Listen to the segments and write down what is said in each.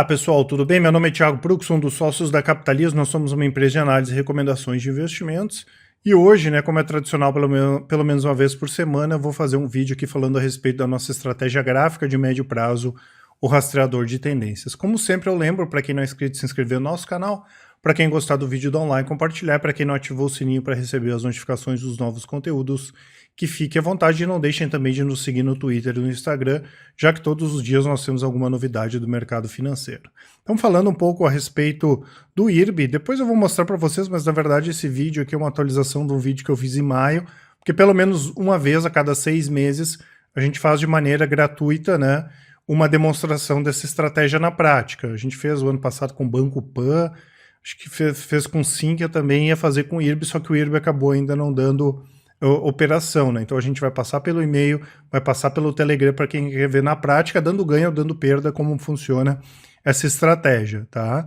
Pessoal, tudo bem? Meu nome é Thiago Prux, sou um dos sócios da Capitalismo. Nós somos uma empresa de análise e recomendações de investimentos. E hoje, como é tradicional, pelo menos uma vez por semana, eu vou fazer um vídeo aqui falando a respeito da nossa estratégia gráfica de médio prazo, o rastreador de tendências. Como sempre, eu lembro, para quem não é inscrito, se inscrever no nosso canal. Para quem gostar do vídeo, dá um like, compartilhar. Para quem não ativou o sininho para receber as notificações dos novos conteúdos, que fique à vontade e não deixem também de nos seguir no Twitter e no Instagram, já que todos os dias nós temos alguma novidade do mercado financeiro. Então, falando um pouco a respeito do IRB, depois eu vou mostrar para vocês, mas na verdade esse vídeo aqui é uma atualização de um vídeo que eu fiz em maio, porque pelo menos uma vez a cada 6 meses a gente faz de maneira gratuita, uma demonstração dessa estratégia na prática. A gente fez o ano passado com o Banco Pan, acho que fez com o Sinqia também, ia fazer com o IRB, só que o IRB acabou ainda não dando operação, Então a gente vai passar pelo e-mail, vai passar pelo Telegram para quem quer ver na prática, dando ganho ou dando perda, como funciona essa estratégia, tá?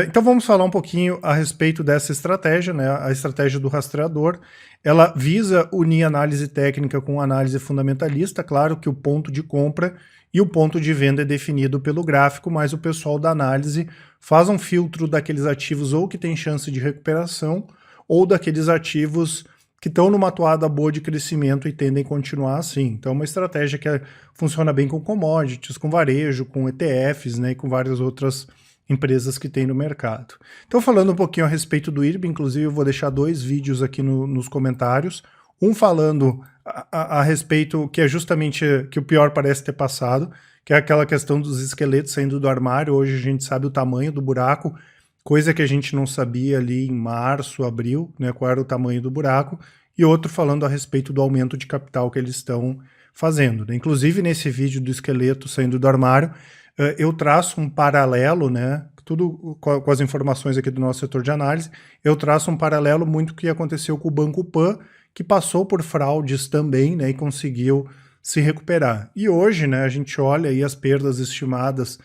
Então vamos falar um pouquinho a respeito dessa estratégia, A estratégia do rastreador. Ela visa unir análise técnica com análise fundamentalista. Claro que o ponto de compra e o ponto de venda é definido pelo gráfico, mas o pessoal da análise faz um filtro daqueles ativos ou que tem chance de recuperação ou daqueles ativos que estão numa atuada boa de crescimento e tendem a continuar assim. Então é uma estratégia que funciona bem com commodities, com varejo, com ETFs, e com várias outras empresas que tem no mercado. Então, falando um pouquinho a respeito do IRB, inclusive eu vou deixar 2 vídeos aqui nos comentários, um falando a respeito, que é justamente que o pior parece ter passado, que é aquela questão dos esqueletos saindo do armário. Hoje a gente sabe o tamanho do buraco, coisa que a gente não sabia ali em março, abril, qual era o tamanho do buraco, e outro falando a respeito do aumento de capital que eles estão fazendo. Inclusive, nesse vídeo do esqueleto saindo do armário, eu traço um paralelo, tudo com as informações aqui do nosso setor de análise, eu traço um paralelo muito que aconteceu com o Banco Pan, que passou por fraudes também, e conseguiu se recuperar. E hoje, a gente olha aí as perdas estimadas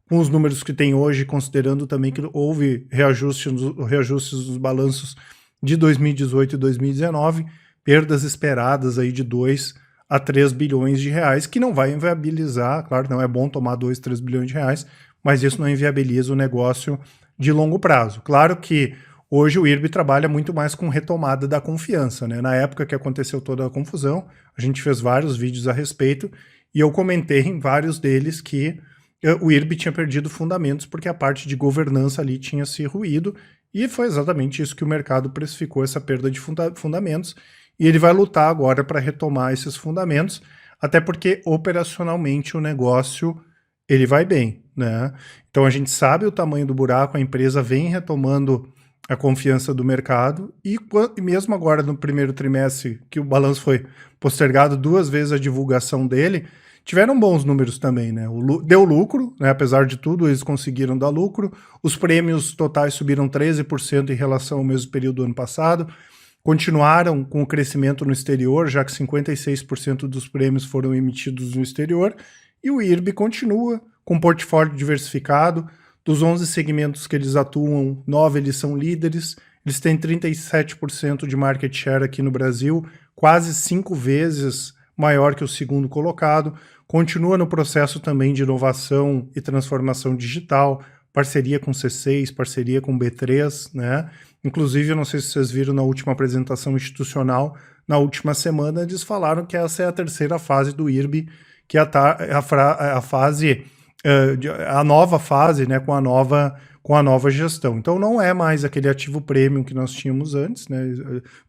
com os números que tem hoje, considerando também que houve reajustes dos balanços de 2018 e 2019, perdas esperadas aí de 2 a 3 bilhões de reais, que não vai inviabilizar, claro, não é bom tomar 2, 3 bilhões de reais, mas isso não inviabiliza o negócio de longo prazo. Claro que hoje o IRB trabalha muito mais com retomada da confiança, Na época que aconteceu toda a confusão, a gente fez vários vídeos a respeito, e eu comentei em vários deles que o IRB tinha perdido fundamentos porque a parte de governança ali tinha se ruído, e foi exatamente isso que o mercado precificou, essa perda de fundamentos, e ele vai lutar agora para retomar esses fundamentos, até porque operacionalmente o negócio ele vai bem, Então a gente sabe o tamanho do buraco, a empresa vem retomando a confiança do mercado, e mesmo agora no primeiro trimestre, que o balanço foi postergado 2 vezes a divulgação dele, tiveram bons números também, Deu lucro, apesar de tudo, eles conseguiram dar lucro. Os prêmios totais subiram 13% em relação ao mesmo período do ano passado. Continuaram com o crescimento no exterior, já que 56% dos prêmios foram emitidos no exterior. E o IRB continua com um portfólio diversificado. Dos 11 segmentos que eles atuam, 9 eles são líderes. Eles têm 37% de market share aqui no Brasil, quase 5 vezes maior que o segundo colocado, continua no processo também de inovação e transformação digital, parceria com C6, parceria com B3, Inclusive, eu não sei se vocês viram na última apresentação institucional, na última semana, eles falaram que essa é a terceira fase do IRB, que é a nova fase, com a nova gestão. Então não é mais aquele ativo premium que nós tínhamos antes,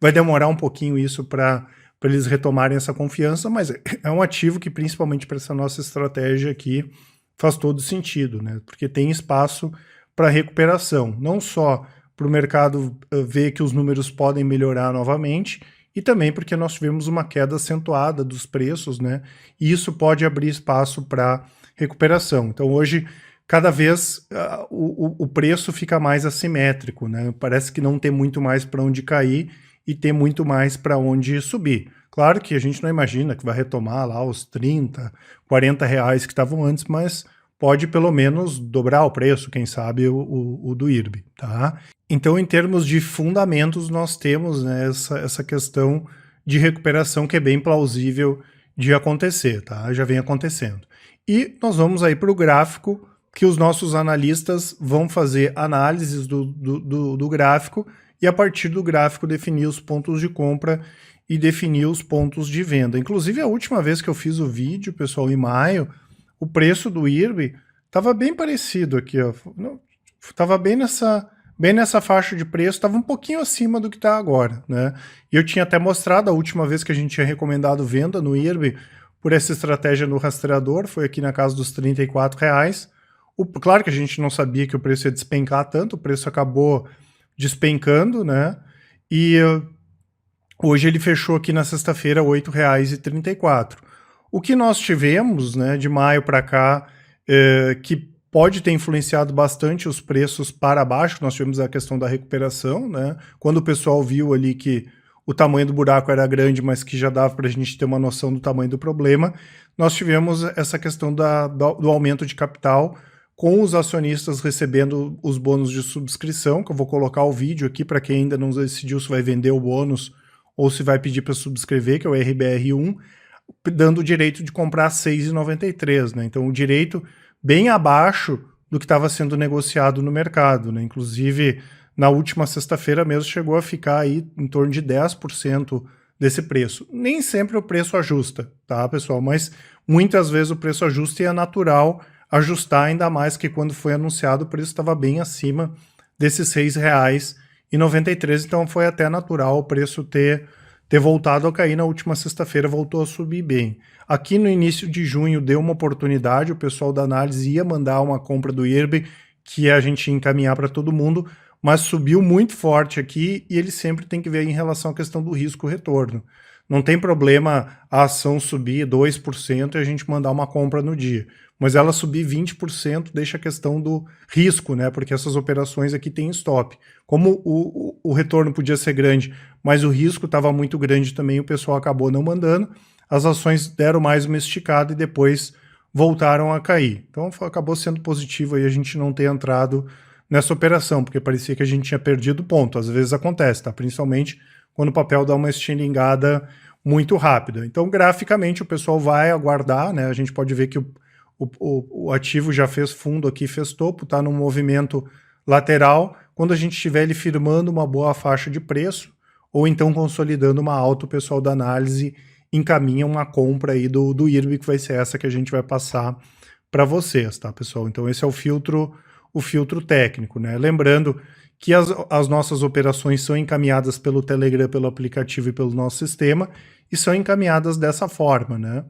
Vai demorar um pouquinho isso para eles retomarem essa confiança, mas é um ativo que, principalmente para essa nossa estratégia aqui, faz todo sentido, Porque tem espaço para recuperação, não só para o mercado ver que os números podem melhorar novamente, e também porque nós tivemos uma queda acentuada dos preços, E isso pode abrir espaço para recuperação. Então hoje, cada vez o preço fica mais assimétrico, Parece que não tem muito mais para onde cair, e ter muito mais para onde subir. Claro que a gente não imagina que vai retomar lá os 30, 40 reais que estavam antes, mas pode pelo menos dobrar o preço, quem sabe o do IRB, tá? Então, em termos de fundamentos, nós temos essa questão de recuperação que é bem plausível de acontecer, tá? Já vem acontecendo. E nós vamos aí para o gráfico que os nossos analistas vão fazer análises do gráfico e a partir do gráfico definir os pontos de compra e definir os pontos de venda. Inclusive a última vez que eu fiz o vídeo, pessoal, em maio, o preço do IRB estava bem parecido aqui, ó. Estava bem nessa faixa de preço, estava um pouquinho acima do que está agora, né? E eu tinha até mostrado a última vez que a gente tinha recomendado venda no IRB por essa estratégia no rastreador, foi aqui na casa dos R$34. Claro que a gente não sabia que o preço ia despencar tanto, o preço acabou despencando, né? E hoje ele fechou aqui na sexta-feira R$ 8,34. O que nós tivemos, né, de maio para cá, que pode ter influenciado bastante os preços para baixo, nós tivemos a questão da recuperação, né? Quando o pessoal viu ali que o tamanho do buraco era grande, mas que já dava para a gente ter uma noção do tamanho do problema, nós tivemos essa questão do aumento de capital, com os acionistas recebendo os bônus de subscrição, que eu vou colocar o vídeo aqui para quem ainda não decidiu se vai vender o bônus ou se vai pedir para subscrever, que é o RBR1, dando o direito de comprar 6,93, né? Então o direito bem abaixo do que estava sendo negociado no mercado, né? Inclusive, na última sexta-feira mesmo chegou a ficar aí em torno de 10% desse preço. Nem sempre o preço ajusta, tá, pessoal? Mas muitas vezes o preço ajusta e é natural ajustar, ainda mais que quando foi anunciado o preço estava bem acima desses R$6,93, então foi até natural o preço ter voltado a cair na última sexta-feira, voltou a subir bem. Aqui no início de junho deu uma oportunidade, o pessoal da análise ia mandar uma compra do IRB, que a gente ia encaminhar para todo mundo, mas subiu muito forte aqui e ele sempre tem que ver em relação à questão do risco-retorno. Não tem problema a ação subir 2% e a gente mandar uma compra no dia, mas ela subir 20% deixa a questão do risco, né? Porque essas operações aqui têm stop. Como o retorno podia ser grande, mas o risco estava muito grande também, o pessoal acabou não mandando, as ações deram mais uma esticada e depois voltaram a cair. Então acabou sendo positivo aí a gente não ter entrado nessa operação, porque parecia que a gente tinha perdido ponto. Às vezes acontece, tá? Principalmente quando o papel dá uma estilingada muito rápida. Então, graficamente, o pessoal vai aguardar, né? A gente pode ver que o ativo já fez fundo aqui, fez topo, tá num movimento lateral. Quando a gente estiver ele firmando uma boa faixa de preço, ou então consolidando uma alta, o pessoal da análise encaminha uma compra aí do IRB, que vai ser essa que a gente vai passar para vocês, tá, pessoal? Então, esse é o filtro técnico, né? Lembrando que as nossas operações são encaminhadas pelo Telegram, pelo aplicativo e pelo nosso sistema, e são encaminhadas dessa forma, né?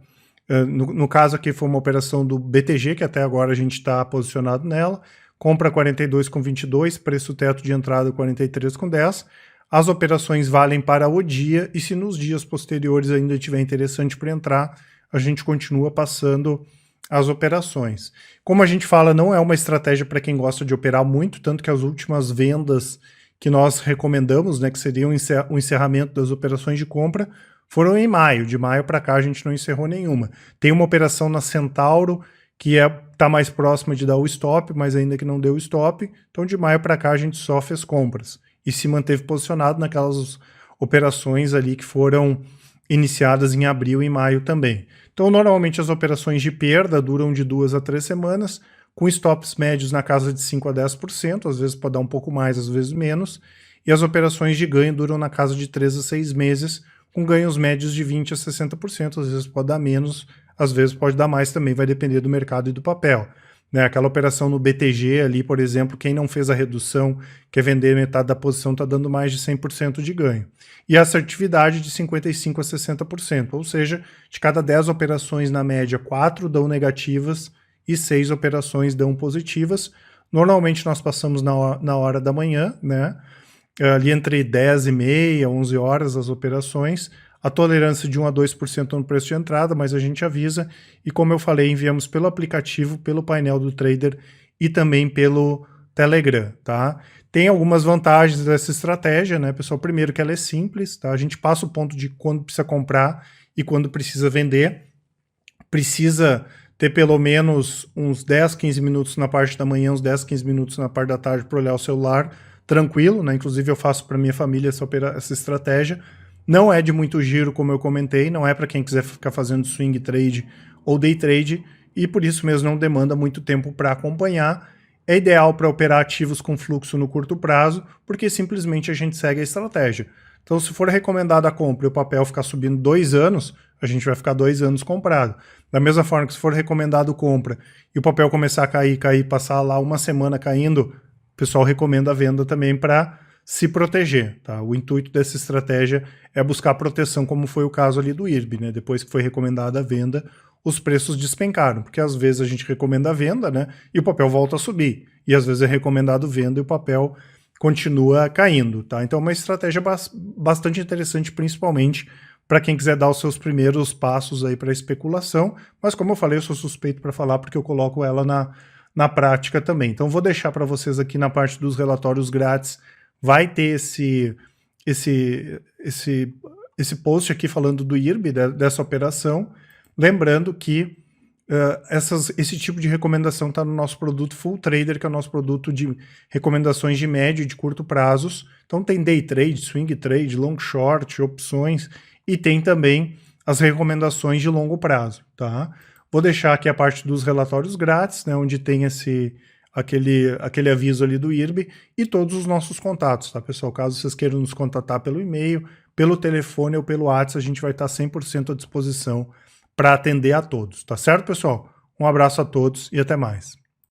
No caso aqui foi uma operação do BTG, que até agora a gente está posicionado nela, compra 42,22, preço teto de entrada 43,10. As operações valem para o dia, e se nos dias posteriores ainda tiver interessante para entrar, a gente continua passando as operações. Como a gente fala, não é uma estratégia para quem gosta de operar muito, tanto que as últimas vendas que nós recomendamos, né, que seria o encerramento das operações de compra, foram em maio. De maio para cá a gente não encerrou nenhuma. Tem uma operação na Centauro que tá mais próxima de dar o stop, mas ainda que não deu o stop, então de maio para cá a gente só fez compras e se manteve posicionado naquelas operações ali que foram iniciadas em abril e maio também. Então, normalmente as operações de perda duram de 2 a 3 semanas, com stops médios na casa de 5 a 10%, às vezes pode dar um pouco mais, às vezes menos, e as operações de ganho duram na casa de 3 a 6 meses, com ganhos médios de 20 a 60%, às vezes pode dar menos, às vezes pode dar mais também, vai depender do mercado e do papel. Né? Aquela operação no BTG ali, por exemplo, quem não fez a redução, quer vender metade da posição, está dando mais de 100% de ganho. E a assertividade de 55% a 60%, ou seja, de cada 10 operações, na média, 4 dão negativas e 6 operações dão positivas. Normalmente nós passamos na hora da manhã, né? Ali entre 10 e meia, 11 horas as operações, a tolerância de 1 a 2% no preço de entrada, mas a gente avisa, e como eu falei, enviamos pelo aplicativo, pelo painel do trader e também pelo Telegram, tá? Tem algumas vantagens dessa estratégia, né, pessoal? Primeiro que ela é simples, tá? A gente passa o ponto de quando precisa comprar e quando precisa vender. Precisa ter pelo menos uns 10, 15 minutos na parte da manhã, uns 10, 15 minutos na parte da tarde para olhar o celular, tranquilo, né? Inclusive eu faço para minha família essa estratégia. Não é de muito giro, como eu comentei, não é para quem quiser ficar fazendo swing trade ou day trade, e por isso mesmo não demanda muito tempo para acompanhar. É ideal para operar ativos com fluxo no curto prazo, porque simplesmente a gente segue a estratégia. Então, se for recomendado a compra e o papel ficar subindo 2 anos, a gente vai ficar 2 anos comprado. Da mesma forma que se for recomendado compra e o papel começar a cair, passar lá uma semana caindo, o pessoal recomenda a venda também para se proteger. Tá? O intuito dessa estratégia é buscar proteção, como foi o caso ali do IRB. Né? Depois que foi recomendada a venda, os preços despencaram, porque às vezes a gente recomenda a venda, né, e o papel volta a subir, e às vezes é recomendado venda e o papel continua caindo, tá? Então é uma estratégia bastante interessante, principalmente para quem quiser dar os seus primeiros passos aí para especulação, mas como eu falei, eu sou suspeito para falar porque eu coloco ela na prática também. Então vou deixar para vocês aqui na parte dos relatórios grátis, vai ter esse post aqui falando do IRB, dessa operação. Lembrando que esse tipo de recomendação está no nosso produto Full Trader, que é o nosso produto de recomendações de médio e de curto prazos. Então tem day trade, swing trade, long short, opções e tem também as recomendações de longo prazo. Tá? Vou deixar aqui a parte dos relatórios grátis, né, onde tem aquele aviso ali do IRB e todos os nossos contatos, tá, pessoal? Caso vocês queiram nos contatar pelo e-mail, pelo telefone ou pelo WhatsApp, a gente vai estar 100% à disposição para atender a todos, tá certo, pessoal? Um abraço a todos e até mais.